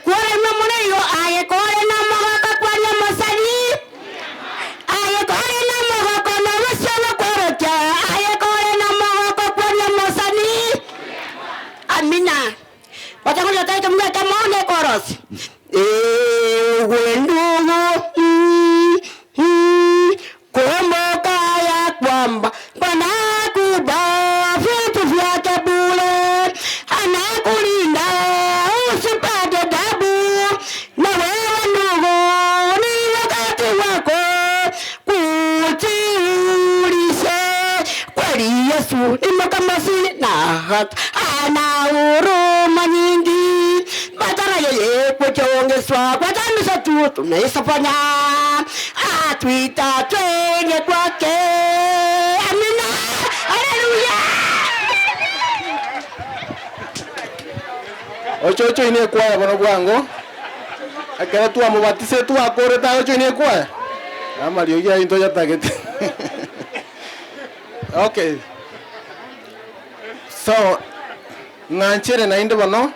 kore no muneyo aye kore na mogoko kwaria musani aye kore na mogoko na rusana korokia aye kore na mogoko kwaria musani amina watakuja taika mga kamone koros wendugu kumbuka ya kwamba Bwana akupa vitu vyake bure, anakulinda usipate tabu. Na wewe ndugu, ni wakati wako kujiulize, kweli Yesu ni mkamasi na haki, ana huruma nyingi. Badala yeye kuchongeswa kwa dhambi zetu tunaisafanya, atuita twenye kwake. Amina, haleluya. Ocho ine kwaya bono bwango akera tu amubatize tu akore ta ocho ine kwaya amario ya into ya tagete. Okay, so nganchere na inde bono